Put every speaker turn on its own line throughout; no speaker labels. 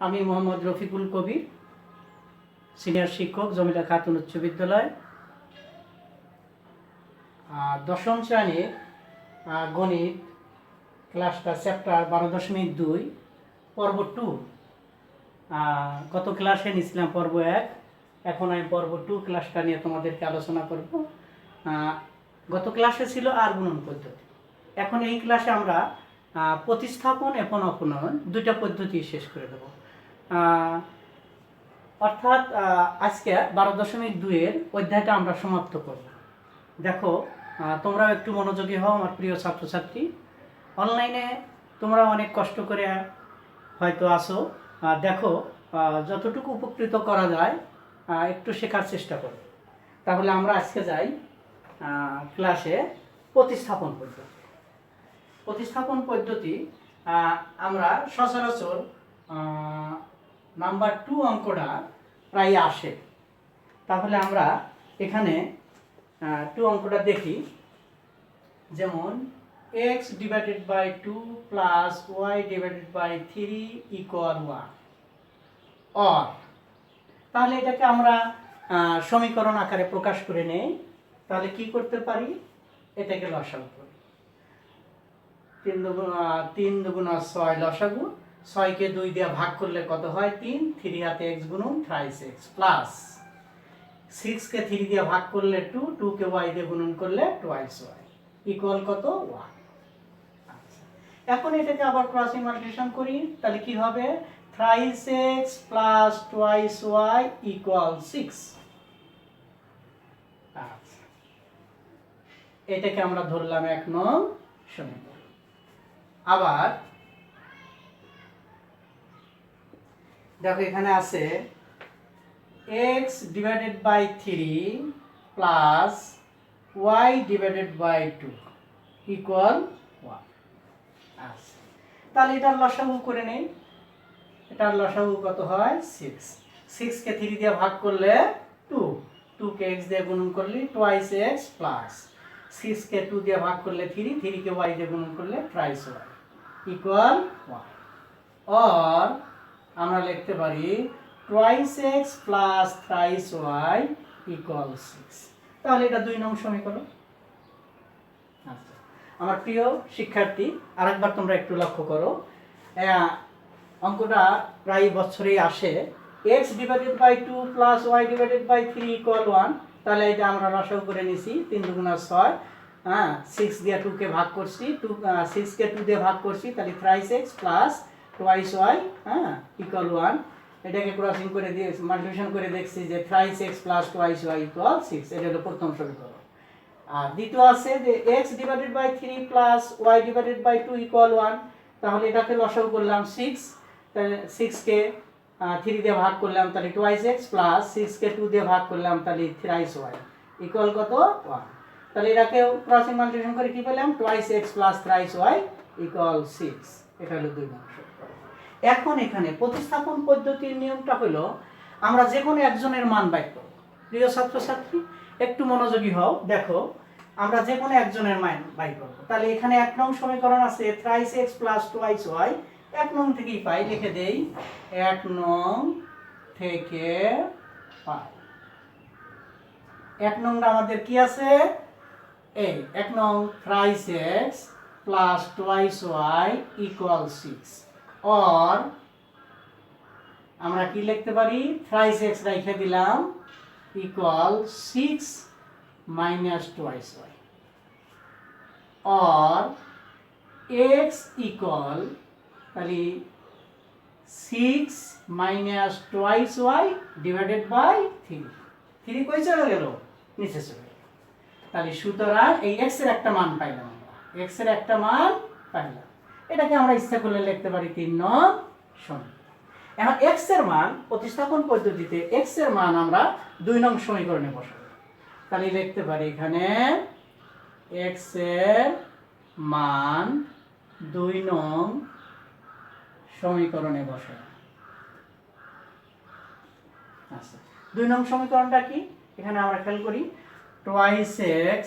আমি মোহাম্মদ রফিকুল কবির, সিনিয়র শিক্ষক, জমিলা খাতুন উচ্চ বিদ্যালয়, দশম শ্রেণীর গণিত ক্লাসটা চ্যাপ্টার 12.2 পর্ব 2। গত ক্লাসে নিয়েছিলাম পর্ব 1, এখন আমি পর্ব 2 ক্লাসটা নিয়ে তোমাদেরকে আলোচনা করব। গত ক্লাসে ছিল আর গুণন পদ্ধতি, এখন এই ক্লাসে আমরা প্রতিস্থাপন এবং অপনয়ন দুইটা পদ্ধতি শেষ করে দেব। অর্থাৎ আজকে 12.2 অধ্যায়টা আমরা সমাপ্ত করব। দেখো, তোমরাও একটু মনোযোগী হও আমার প্রিয় ছাত্রছাত্রী। অনলাইনে তোমরা অনেক কষ্ট করে হয়তো আসো, দেখো যতটুকু উপকৃত করা যায় একটু শেখার চেষ্টা করো। তাহলে আমরা আজকে যাই ক্লাসে প্রতিস্থাপন পদ্ধতি। প্রতিস্থাপন পদ্ধতি আমরা সচরাচর নাম্বার 2 অঙ্কটা প্রায় আসে। তাহলে আমরা এখানে 2 অঙ্কটা দেখি। যেমন x divided by 2 plus y divided by 3 equal 1, or তাহলে এটাকে আমরা সমীকরণ আকারে প্রকাশ করে নেই। তাহলে কি করতে পারি, এটাকে লসাগু করি। 3 দুগুণা 6 লসাগু, 6কে 2 দিয়ে ভাগ করলে কত হয় 3, 3 হাতে x গুণন থ্রাইস x, প্লাস 6কে 3 দিয়ে ভাগ করলে 2, 2কে y দিয়ে গুণন করলে টুয়াইস y, ইকুয়াল কত 1। আচ্ছা, এখন এটাকে আবার ক্রসিং মাল্টিপ্লিকেশন করি। তাহলে কি হবে, thrice x plus twice y equal 6। আচ্ছা, এটাকে আমরা ধরলাম 1 নং সমীকরণ। আবার দেখো এখানে আছে x divided by 3 plus y divided by 2 equal 1। আচ্ছা, তাহলে এটার লসাগু করে নেই। এটার লসাগু কত হয় 6, 6কে 3 দিয়ে ভাগ করলে 2, 2কে x দিয়ে গুণন করলে টুয়াইস x, প্লাস 6কে 2 দিয়ে ভাগ করলে 3, 3কে y দিয়ে গুণন করলে ট্রাইস y ইকুয়াল 1। অর আমরা লিখতে পারি twice x plus thrice y equal 6। তাহলে এটা 2 নং সমীকরণ। আচ্ছা, আমার প্রিয় শিক্ষার্থী, আরেকবার তোমরা একটু লক্ষ্য করো, অঙ্কটা প্রায় বছরেই আসে। x divided by 2 plus y divided by 3 equal 1। তাহলে এটা আমরা লসাগু করে নিছি, 3 দুগুণা 6, 6 দিয়ে 2কে ভাগ করছি, 6কে 2 দিয়ে ভাগ করছি, তাহলে thrice x plus twice y equal 1। এটাকে ক্রসিং করে দিয়ে মাল্টিপ্লিকেশন করে দেখছি যে thrice x plus twice y equal 6। এটা হলো প্রথম সমীকরণ। আর দ্বিতীয় আছে যে x divided by 3 plus y divided by 2 equal 1। তাহলে এটাকে লসাগু করলাম 6, তাহলে 6কে 3 দিয়ে ভাগ করলাম, তাহলে টুয়াইস x, প্লাস 6কে 2 দিয়ে ভাগ করলাম, তাহলে থ্রাইস y ইকুয়াল কত 1। তাহলে এটাকে ক্রসিং মাল্টিপ্লিকেশন করে কি পেলাম, twice x plus thrice y equal 6। এটা হলো 2 নং সমীকরণ। এখন এখানে প্রতিস্থাপন পদ্ধতির নিয়মটা হলো আমরা যে কোনো একজনের মান বাইর করব। প্রিয় ছাত্রছাত্রী একটু মনোযোগী হও, দেখো আমরা যে কোনো একজনের মান বাইর করব। তাহলে এখানে 1 নং সমীকরণ আছে thrice x plus twice y, 1 নং থেকেই পাই, লিখে দেই 1 নং থেকে পাই। 1 নংটা আমাদের কি আছে, এই 1 নং thrice x plus twice y equal 6, or আমরা কি লিখতে পারি, থ্রাইস x রেখে দিলাম equal 6 minus twice y, or x equal তাহলে 6 minus twice y divided by 3। 3 কই চলে গেল, নিচে চলে গেল। তাহলে সুতরাং এই x এর একটা মান পাইলাম, আমরা x এর একটা মান পাইলাম। এটাকে আমরা ইচ্ছা করলে লিখতে পারি 3 নং সমীকরণ। এখন x এর মান প্রতিস্থাপন পদ্ধতিতে x এর মান আমরা 2 নং সমীকরণে বসাবো। তাহলে লিখতে পারি এখানে x এর মান 2 নং সমীকরণে বসাবো। আচ্ছা, 2 নং সমীকরণটা কি, এখানে আমরা খেয়াল করি twice x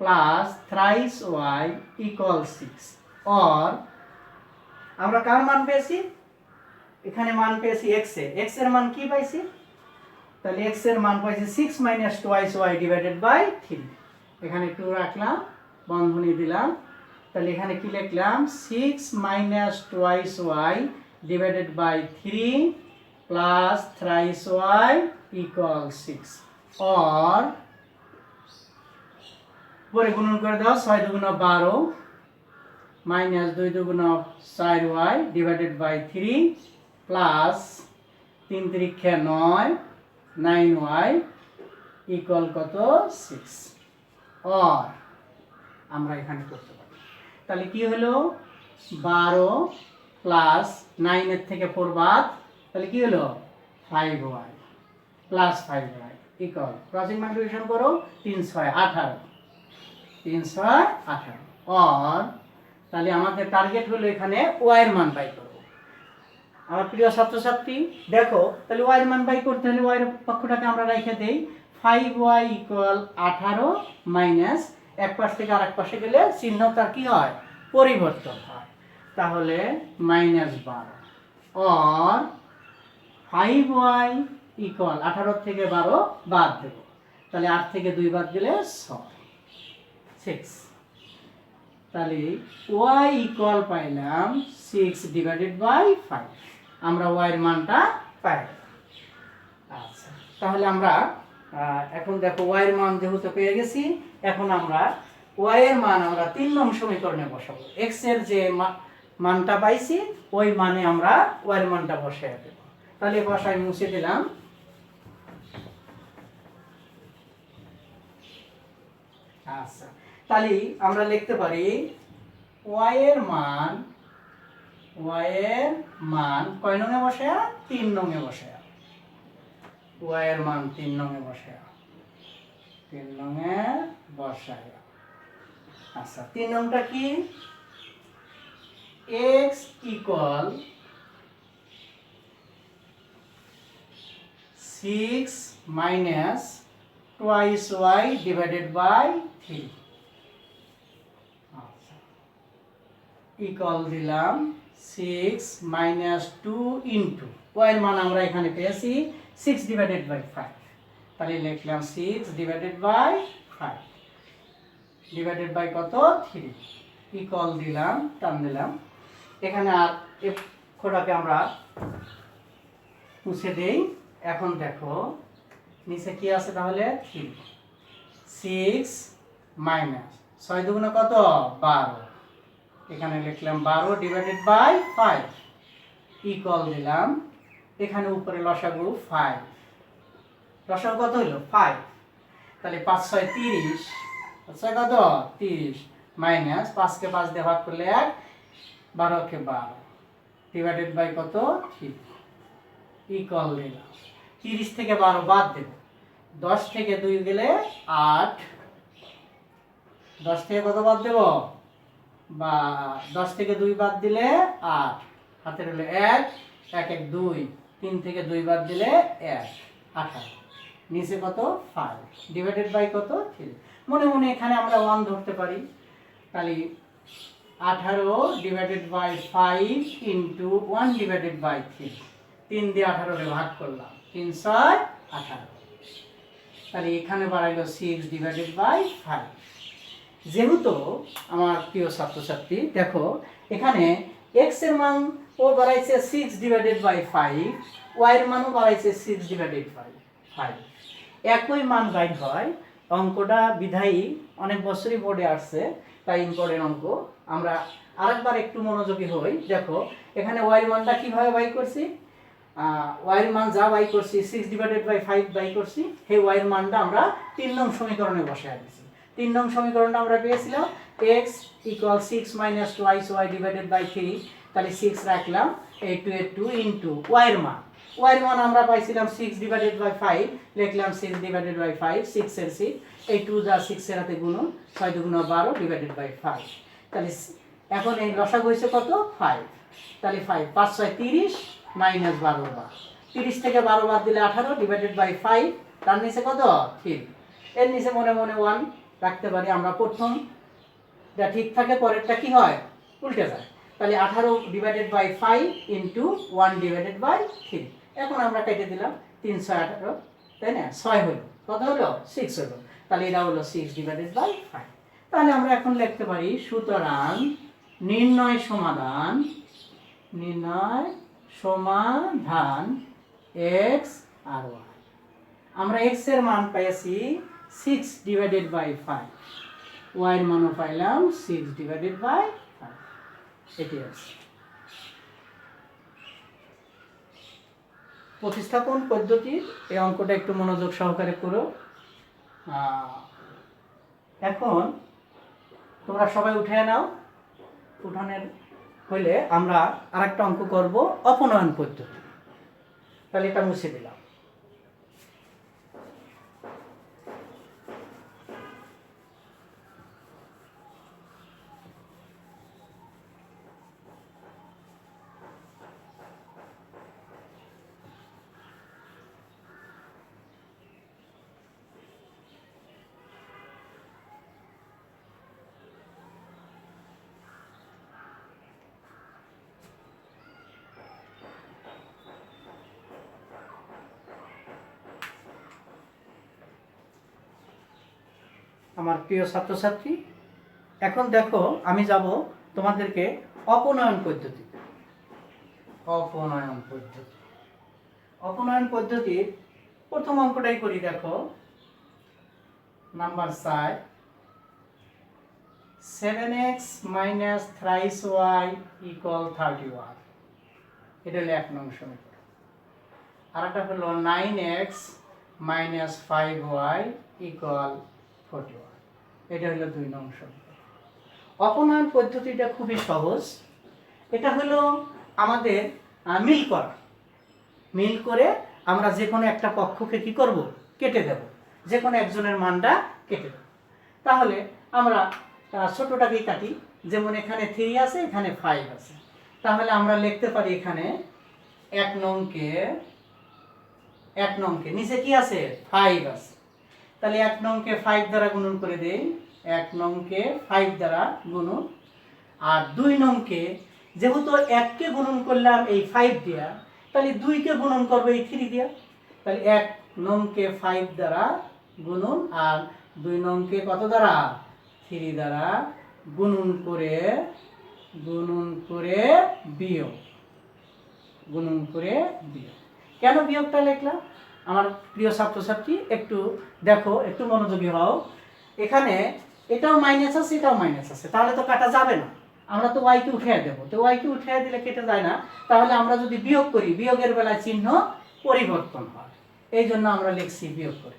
plus thrice y equal 6, or আমরা কার মান পেয়েছি, এখানে মান পেয়েছি x এর মান কি পাইছি, তাহলে x এর মান পাইছি 6 minus twice y divided by 3। এখানে 2 রাখলাম, বন্ধনী দিলাম, তাহলে এখানে কি লিখলাম 6 minus twice y divided by 3 plus thrice y equal 6, or পরে গুণন করে দাও 6 দুগুণ 12 মাইনাস 2 দুগুণ 4y divided by 3 plus 3 3 9 9y equal কত 6, অর আমরা এখানে করতে পারি। তাহলে কি হলো 12 প্লাস 9 এর থেকে 4 বাদ, তাহলে কি হলো 5y plus 5y equal crossing multiplication করো 3 6 18 3 6 18, অর তাহলে আমাদের টার্গেট হলো এখানে y এর মান বাই করব। আমার প্রিয় ছাত্রছাত্রী দেখো, তাহলে y এর মান বাই করতে হলে y এর পক্ষটাকে আমরা রেখে দেই 5y ইকুয়াল 18 মাইনাস এক পাশ থেকে আরেক পাশে গেলে চিহ্নটা কি হয় পরিবর্তন হয়, তাহলে মাইনাস 12, অর 5y ইকুয়াল 18 থেকে 12 বাদ দেব, তাহলে 8 থেকে 2 বাদ দিলে 6, তাহলে y ইকুয়াল পাইলাম 6 ডিভাইডেড বাই 5, আমরা y এর মানটা পাই। আচ্ছা, তাহলে আমরা এখন দেখো y এর মান যেহেতু পেয়ে গেছি, এখন আমরা y এর মান আমরা 3 নং সমীকরণে বসাবো। x এর যে মানটা পাইছি ওই মানে আমরা y এর মানটা বসাই দেব। তাহলে বসাই মুছে দিলাম, আচ্ছা তাহলে আমরা লিখতে পারি y এর মান কয় নঙে বসায়া 3 নঙে বসায়া, y এর মান 3 নঙে বসায়া, 3 নঙে বসায়া। আচ্ছা 3 নংটা কি, x equal 6 minus twice y divided by 3, আচ্ছা ইকুয়াল দিলাম 6 মাইনাস 2 ইন্টু y এর মান আমরা এখানে পেয়েছি 6 ডিভাইডেড বাই 5, তাহলে লিখলাম 6 ডিভাইডেড বাই 5 ডিভাইডেড বাই কত 3 ইকুয়াল দিলাম, টান দিলাম, এখানে আর এই খোটাকে আমরা মুছে দেই। এখন দেখো নিচে কি আছে, তাহলে 3 6 মাইনাস 6 দুগুণ কত 12, এখানে লিখলাম 12 ডিভাইডেড বাই 5 ইকুয়াল দিলাম, এখানে উপরে লসাগু 5, লসাগু কত হলো 5, তাহলে 5 6 30, আচ্ছা কত 30 মাইনাস 5 কে 5 দিয়ে ভাগ করলে 1, 12 কে 12 ডিভাইডেড বাই কত 3 ইকুয়াল দিলাম, 30 থেকে 12 বাদ দেব, 10 থেকে 2 গেলে 8, 10 থেকে কত বাদ দেব বা 10 থেকে 2 বাদ দিলে 8, হাতে হলো 1 1 1 2, 3 থেকে 2 বাদ দিলে 1 18, নিচে কত 5 ডিভাইডেড বাই কত 3, মনে মনে এখানে আমরা 1 ধরতে পারি, তাহলে 18 divided by 5 into 1 divided by 3, 3 দিয়ে 18 রে ভাগ করলাম, 3 6 18, তাহলে এখানে বাড়াইলো 6 ডিভাইডেড বাই 5। যেহেতু আমার প্রিয় ছাত্রছাত্রী দেখো এখানে x এর মান ও বাড়াইছে 6 ডিভাইডেড বাই 5, y এর মানও বাড়াইছে 6 ডিভাইডেড বাই 5, একই মান বাইর হয়। অঙ্কটা বিধায়ী অনেক বছরই বোর্ডে আসছে, তাই ইম্পর্টেন্ট অঙ্ক। আমরা আরেকবার একটু মনোযোগী হই। দেখো এখানে y এর মানটা কিভাবে বাই করছি, y এর মান যা বাই করছি 6 ডিভাইডেড বাই 5 বাই করছি, সেই y এর মানটা আমরা 3 নং সমীকরণে বসায় দিয়েছি। 3 নং সমীকরণটা আমরা পেয়েছিলাম x equal 6 minus twice y divided by 3, তাহলে 6 রাখলাম, 8 2 8 2 ইন্টু y এর মান, y এর মান আমরা পাইছিলাম 6 ডিভাইডেড বাই 5, লিখলাম 6 ডিভাইডেড বাই 5, 6 এর 6, এই 2 যা 6 এর সাথে গুণন, 6 2 12 ডিভাইডেড বাই 5, তাহলে এখন এই লসাগু হইছে কত 5, তাহলে 5 5 6 30 মাইনাস 12 বার, 30 থেকে 12 বাদ দিলে 18 ডিভাইডেড বাই 5, তার নিচে কত 3, এর নিচে মনে মনে 1 রাখতে পারি আমরা। প্রথম যা ঠিক থাকে পরেরটা কি হয় উল্টে যায়, তাহলে 18 divided by 5 into 1 divided by 3। এখন আমরা কেটে দিলাম 318, তাই না? 6 হলো, কত হলো? 6 হলো। তাহলে এটা হলো 6 ডিভাইডেড বাই 5। তাহলে আমরা এখন লিখতে পারি সুতরাং নির্ণয় সমাধান x আর y। আমরা x এর মান পেয়েছি 6 ডিভাইডেড বাই 5, y এর মানও পাইলাম 6 ডিভাইডেড বাই 5। এটি আছে প্রতিস্থাপন পদ্ধতির এই অঙ্কটা, একটু মনোযোগ সহকারে করো। এখন তোমরা সবাই উঠে নাও। উঠানের হইলে আমরা আরেকটা অঙ্ক করব অপনয়ন পদ্ধতি। তাহলে এটা মুছে দিলাম। আমার প্রিয় ছাত্রছাত্রী, এখন দেখো আমি যাব তোমাদেরকে অপনয়ন পদ্ধতি। অপনয়ন পদ্ধতির প্রথম অঙ্কটাই করি। দেখো number 4, 7x minus thrice y equal 31। এটা হলো 1 নং সমীকরণ। আর একটা হলো 9x minus 5y equal 41। এটা হলো 2 নং সমীকরণ। অপনয়ন পদ্ধতিটা খুবই সহজ। এটা হলো আমাদের মিল করে আমরা যে কোনো একটা পক্ষকে কি করব? কেটে দেব, যে কোনো একজনের মানটা কেটে দেব। তাহলে আমরা ছোটটাকেই কাটি। যেমন এখানে 3 আছে, এখানে 5 আছে। তাহলে আমরা লিখতে পারি এখানে 1 নংকে নিচে কি আছে? 5 আছে। তাহলে 1 নংকে 5 দ্বারা গুণন করে দেই। 1 নংকে 5 দ্বারা গুণন। আর 2 নংকে যেহেতু 1 কে গুণন করলাম এই 5 দিয়া, তাহলে 2 কে গুণন করব এই 3 দিয়া। তাহলে 1 নংকে 5 দ্বারা গুণন আর 2 নংকে কত দ্বারা? 3 দ্বারা গুণন করে বিয়োগ। কেন বিয়োগটা লিখলাম আমার প্রিয় ছাত্রছাত্রী? একটু দেখো, একটু মনোযোগী হও। এখানে এটাও মাইনাস আছে, এটাও মাইনাস আছে, তাহলে তো কাটা যাবে না। আমরা তো y কে উঠিয়ে দেব, তো y কে উঠিয়ে দিলে কেটে যায় না। তাহলে আমরা যদি বিয়োগ করি, বিয়োগের বেলায় চিহ্ন পরিবর্তন হয়, এই জন্য আমরা লিখছি বিয়োগ করে।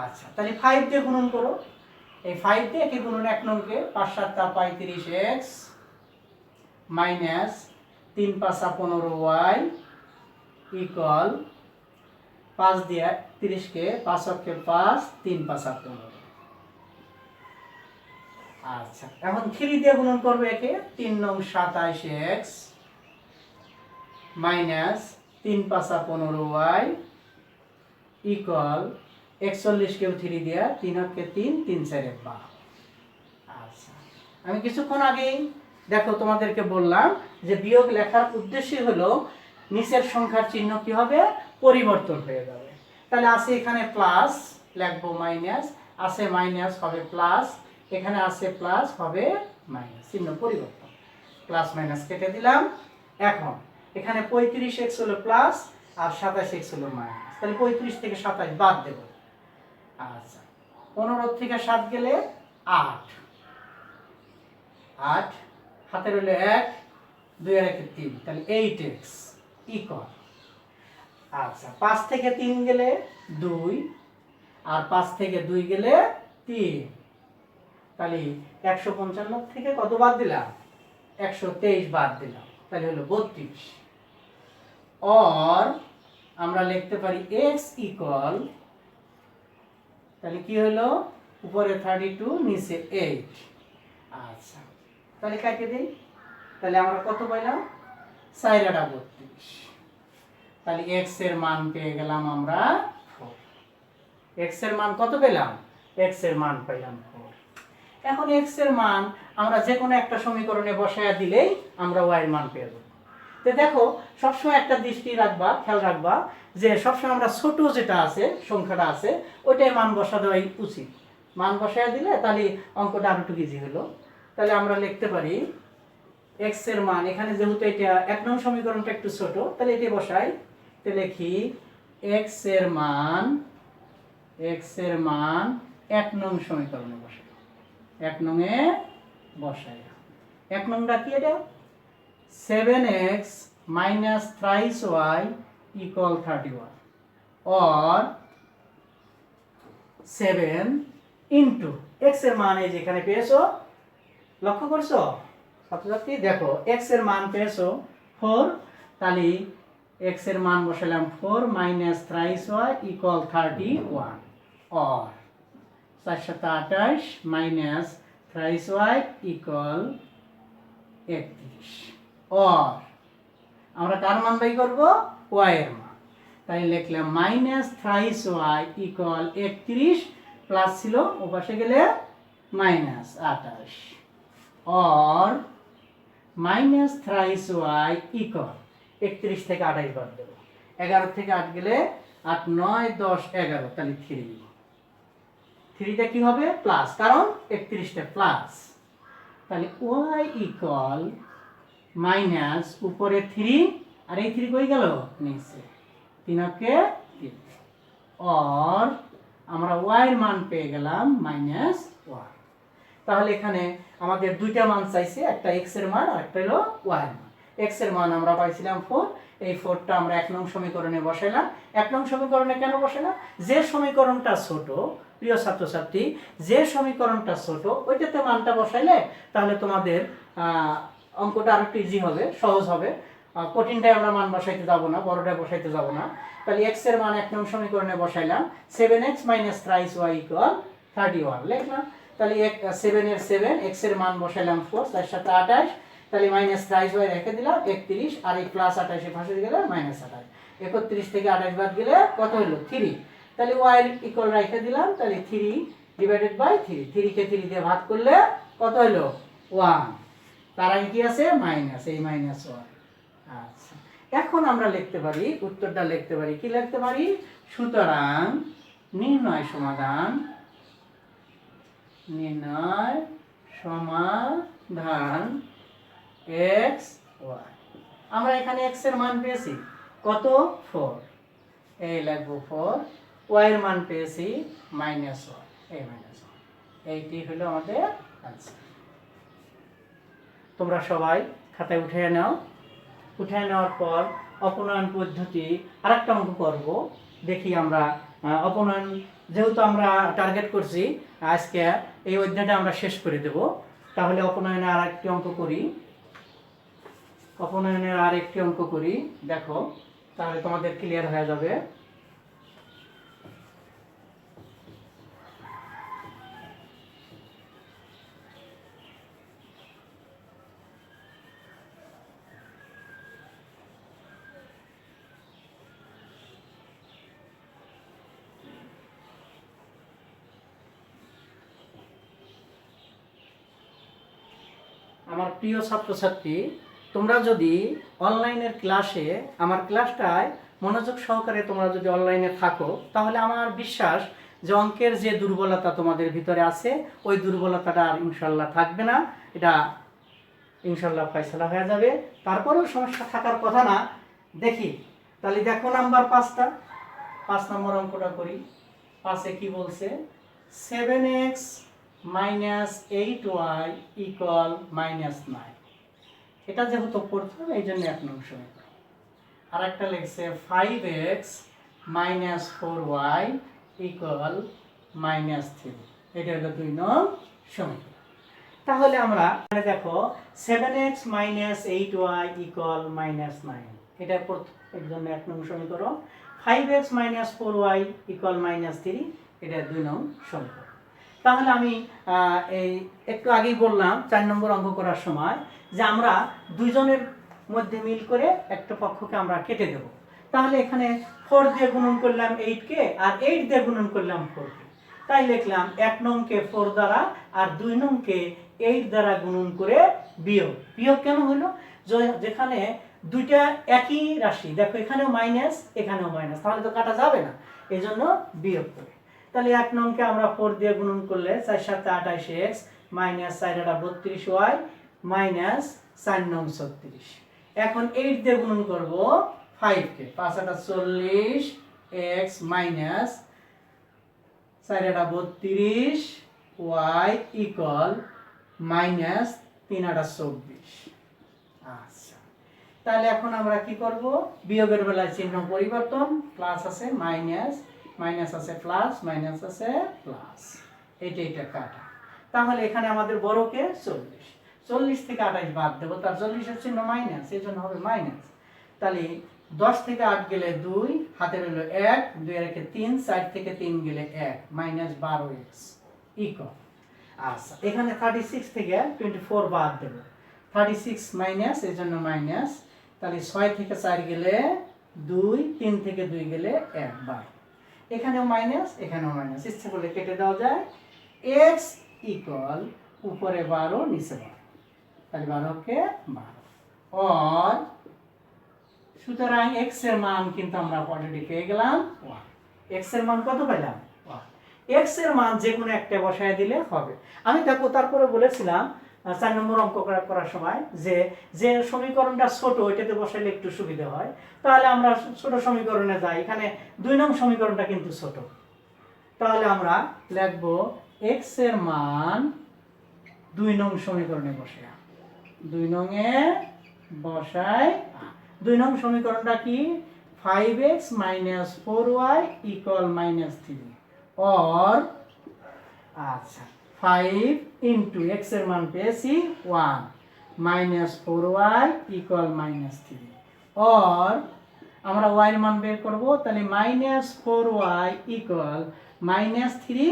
আচ্ছা, তাহলে 5 দিয়ে গুণন করো। এই 5 দিয়ে কি গুণন? 1 নংকে 5 7 35x মাইনাস 3 5 15y ইকুয়াল 5 দিয়ে 30 কে 5 অক্ষে 5 3 5 15। আচ্ছা, এখন 3 দিয়ে গুণন করবে একে। 3 নং 27x মাইনাস 3 5 15y ইকুয়াল 41 কেও 3 দিয়ে 3 অক্ষে 3 3 4 12। আচ্ছা, আমি কিছুক্ষণ আগেই দেখো তোমাদেরকে বললাম যে বিয়োগ লেখার উদ্দেশ্য হলো নিচের সংখ্যার চিহ্ন কি হবে? পরিবর্তন হয়ে যাবে। তাহলে আছে এখানে প্লাস, লিখবো মাইনাস, আছে মাইনাস হবে প্লাস, এখানে আছে প্লাস হবে মাইনাস, চিহ্ন পরিবর্তন। প্লাস মাইনাস কেটে দিলাম। এখন এখানে 35x হলো প্লাস আর 27x হলো মাইনাস। তাহলে 35 থেকে 27 বাদ দেব। আচ্ছা, 15 থেকে 7 গেলে 8, হাতের হলো 1, 2 আর 1 3, তাহলে 8x ইকুয়াল। আচ্ছা, 5 থেকে 3 গেলে 2 আর 5 থেকে 2 গেলে 3, তাহলে 155 থেকে কত বাদ দিলাম? 123 বাদ দিলাম, তাহলে হলো 32। और আমরা লিখতে পারি x ইকুয়াল, তাহলে কি হলো? উপরে 32 নিচে 8। আচ্ছা, তাহলে কাটে দেই। তাহলে আমরা কত পাইলাম? 4 আর 32। তাহলে x এর মান পেয়ে গেলাম আমরা 4। x এর মান কত পেলাম? x এর মান পেলাম 4। এখন x এর মান আমরা যে কোনো একটা সমীকরণে বসায়া দিলেই আমরা ওয়াই এর মান পেয়ে যাবো। তো দেখো সবসময় একটা দৃষ্টি রাখবা, খেয়াল রাখবা যে সবসময় আমরা ছোট যেটা আছে সংখ্যাটা আছে ওইটাই মান বসা দেওয়াই উচিত। মান বসায় দিলে তাহলে অঙ্কটা আরো একটু ইজি হলো। তাহলে আমরা লিখতে পারি এক্স এর মান, এখানে যেহেতু এটা 1 নং সমীকরণটা একটু ছোট তাহলে এটা বসাই। তো লিখি এক্স এর মান 1 নং সমীকরণে বসাই, 1 নং এ বসাই। 1 নংটা কি এটা 7x minus thrice y equal 31 or 7 into x এর মান এই যেখানে পেয়েছো, লক্ষ্য করছো ছাত্রছাত্রী, দেখো x এর মান পেয়েছো 4, তাহলে x এর মান বসালাম 4 minus thrice y equal 31 or 4 7 28 minus thrice y equal 31 or আমরা কার মান বাই করব y এর মান, তাই লিখলাম minus thrice y equal 31 plus ছিল ওপাশে গেলে minus 28 or minus thrice y equal 31 থেকে 28 বাদ দেব, 11 থেকে 8 গেলে 8 9 10 11 তাহলে 3টা কি হবে প্লাস, কারণ 31টা প্লাস, তাহলে y ইকুয়াল মাইনাস উপরে 3 আর এই 3 কই গেল নিচে 3 কে 3 और আমরা y এর মান পেয়ে গেলাম মাইনাস 1। তাহলে এখানে আমাদের দুইটা মান চাইছে, একটা x এর মান আর একটা হলো y এর মান। x এর মান আমরা পাইছিলাম 4, এই 4টা আমরা 1 নং সমীকরণে বসাইলাম। 1 নং সমীকরণে কেন বসাইলাম, যে সমীকরণটা ছোট প্রিয় ছাত্রছাত্রী, যে সমীকরণটা ছোট ওইটাতে মানটা বসাইলে তাহলে তোমাদের অঙ্কটা আরেকটু ইজি হবে, সহজ হবে। কঠিনটাই আমরা মান বসাইতে যাব না, বড়টাই বসাইতে যাব না। তাহলে x এর মান 1 নং সমীকরণে বসাইলাম 7x minus thrice y equal 31 লিখলাম। তাহলে 7 এর 7 x এর মান বসাইলাম 4 4 7 28, তাহলে মাইনাস thrice y রেখে দিলাম 31 আর এই প্লাস 28 এর পাশে গেলে মাইনাস 28, 31 থেকে 28 বাদ গেলে কত হলো 3, তাহলে y ইকুয়াল রেখে দিলাম, তাহলে 3 ডিভাইডেড বাই 3, 3 কে 3 দিয়ে ভাগ করলে কত হলো 1, তার আগে কি আছে মাইনাস, এই মাইনাস 1। আচ্ছা এখন আমরা লিখতে পারি, উত্তরটা লিখতে পারি, কি লিখতে পারি, সুতরাং নির্ণয় সমাধান x y, আমরা এখানে x এর মান পেয়েছি কত 4, এই লিখবো 4, y এর মান পেয়েছি মাইনাস 1, এই মাইনাস 1, এইটি হলো আমাদের आंसर। তোমরা সবাই খাতায় উঠিয়ে নাও, উঠিয়ে নেওয়ার পর অপনয়ন পদ্ধতি আরেকটা অঙ্ক করব, দেখি আমরা অপনয়ন যেহেতু আমরা টার্গেট করছি আজকে এই অধ্যায়টা আমরা শেষ করে দেব, তাহলে অপনয়নে আরেকটি অঙ্ক করি, অপনয়নের আরেকটি অঙ্ক করি, দেখো তাহলে তোমাদের ক্লিয়ার হয়ে যাবে। আমার প্রিয় ছাত্রছাত্রী, তোমরা যদি অনলাইনের ক্লাসে আমার ক্লাসটায় মনোযোগ সহকারে তোমরা যদি অনলাইনে থাকো, তাহলে আমার বিশ্বাস যে অঙ্কের যে দুর্বলতা তোমাদের ভিতরে আছে ওই দুর্বলতাটা আর ইনশাল্লাহ থাকবে না, এটা ইনশাল্লাহ ফয়সালা হয়ে যাবে। তারপরেও সমস্যা থাকার কথা না। দেখি তাহলে দেখো নাম্বার 5টা, 5 নম্বর অঙ্কটা করি। 5-এ কি বলছে, 7x minus 8y equal minus 9, এটা যেহেতু প্রথম এই জন্য 1 নং সমীকরণ। আর একটা লিখছে 5x minus 4y equal minus 3, এটা হলো 2 নং সমীকরণ। তাহলে আমরা দেখো 7x minus 8y equal minus 9, এটা প্রথম এর জন্য 1 নং সমীকরণ। 5x minus 4y equal minus 3, এটা 2 নং সমীকরণ। তাহলে আমি এই একটু আগেই বললাম 4 নম্বর অঙ্ক করার সময় যে আমরা দুইজনের মধ্যে মিল করে একটা পক্ষকে আমরা কেটে দেব। তাহলে এখানে 4 দিয়ে গুণন করলাম 8 কে আর 8 দিয়ে গুণন করলাম 4 কে, তাই লিখলাম 1 নংকে 4 দ্বারা আর 2 নংকে 8 দ্বারা গুণন করে বিয়োগ। বিয়োগ কেন হলো, যেখানে দুইটা একই রাশি, দেখো এখানেও মাইনাস এখানেও মাইনাস, তাহলে তো কাটা যাবে না, এই জন্য বিয়োগ করে। তাহলে 1 নংকে আমরা 4 দিয়ে গুণন করলে 4 7 28x মাইনাস 4 32y মাইনাস 4 নং 36। এখন 8 দিয়ে গুণন করব 5 কে, 5 40 x minus 4 32 y equal minus 3 24। আচ্ছা, তাহলে এখন আমরা কি করব, বিয়োগের বেলায় চিহ্ন পরিবর্তন, প্লাস আছে মাইনাস, মাইনাস আছে প্লাস, মাইনাস আছে প্লাস, এটা কাটা। তাহলে এখানে আমাদের বড়কে 40, 40 থেকে 28 বাদ দেবো, তার 40 এর চিহ্ন মাইনাস, এই জন্য হবে মাইনাস। তাহলে 10 থেকে 8 গেলে 2, হাতে রইল 1, 2 এর একে 3, 4 থেকে 3 গেলে 1 মাইনাস 12x ইকুয়াল। আচ্ছা, এখানে 36 থেকে 24 বাদ দেব, 36 মাইনাস, এই জন্য মাইনাস। তাহলে 6 থেকে 4 গেলে 2, 3 থেকে 2 গেলে 1 বাই, এখানেও মাইনাস এখানেও মাইনাস, ইচ্ছে করলে কেটে দেওয়া যায়। x ইকুয়াল উপরে 12 নিচে 12, তাহলে 12 কে 12 और সুতরাং x এর মান কিন্তু আমরা অলরেডি পেয়ে গেলাম 1। x এর মান কত পেলাম 1। x এর মান যে কোনো একটা বসায় দিলে হবে। আমি দেখো তারপরে বলেছিলাম 4 নম্বর অঙ্ক করার সময় যে যে সমীকরণটা ছোট ওইটাতে বসাইলে একটু সুবিধা হয়, তাহলে আমরা ছোট সমীকরণে যাই। এখানে 2 নং সমীকরণটা কিন্তু ছোট, তাহলে আমরা লিখব x এর মান 2 নং সমীকরণে বসাই, 2 নং এ বসাই। 2 নং সমীকরণটা কি, 5x minus 4y equal minus 3 और আচ্ছা 5 ইন্টু x এর মান পেয়েছি 1 মাইনাস 4y ইকুয়াল মাইনাস 3 और আমরা y এর মান বের করব, তাহলে minus 4y equal minus 3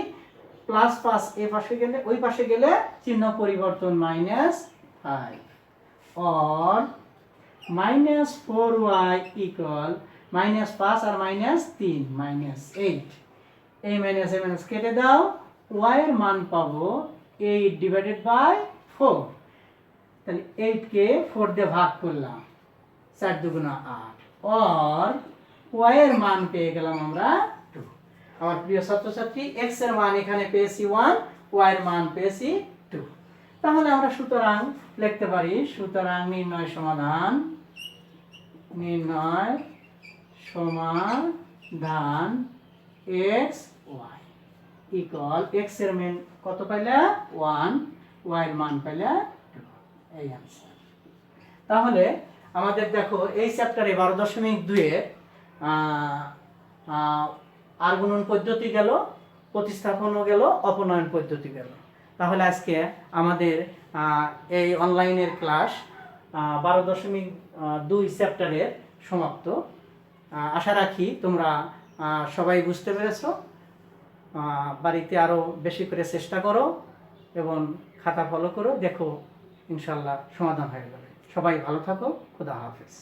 plus 5 এই পাশে গেলে ওই পাশে গেলে চিহ্ন পরিবর্তন মাইনাস 5 और माइनस 4y इक्वल माइनस 5 और माइनस 3 माइनस 8 ए माइनस केटे दाओ y এর মান পাবো 8 ডিভাইডেড বাই 4, তাহলে 8 কে 4 দিয়ে ভাগ করলাম, 4 দুগুণা 8 और y এর মান পেয়ে গেলাম আমরা 2। আমার প্রিয় ছাত্রছাত্রী x এর মান এখানে পেয়েছি 1, y এর মান পেয়েছি 2। তাহলে আমরা সুতরাং লিখতে পারি, সুতরাং নির্ণয় সমাধান, নির্ণয় সমাধান x y ইকুয়াল x এর মান কত পাইলে 1, y এর মান পাইলে 2, এই आंसर। তাহলে আমাদের দেখো এই চ্যাপ্টারে 12.2 এর আর গুণন পদ্ধতি গেল, প্রতিস্থাপনও গেল, অপনয়ন পদ্ধতি গেল। তাহলে আজকে আমাদের এই অনলাইনের ক্লাস 12.2 চ্যাপ্টারের সমাপ্ত। আশা রাখি তোমরা সবাই বুঝতে পেরেছো। বাড়িতে আরও বেশি করে চেষ্টা করো এবং খাতা ফলো করো, দেখো ইনশাল্লাহ সমাধান হয়ে যাবে। সবাই ভালো থাকো, খুদা হাফেজ।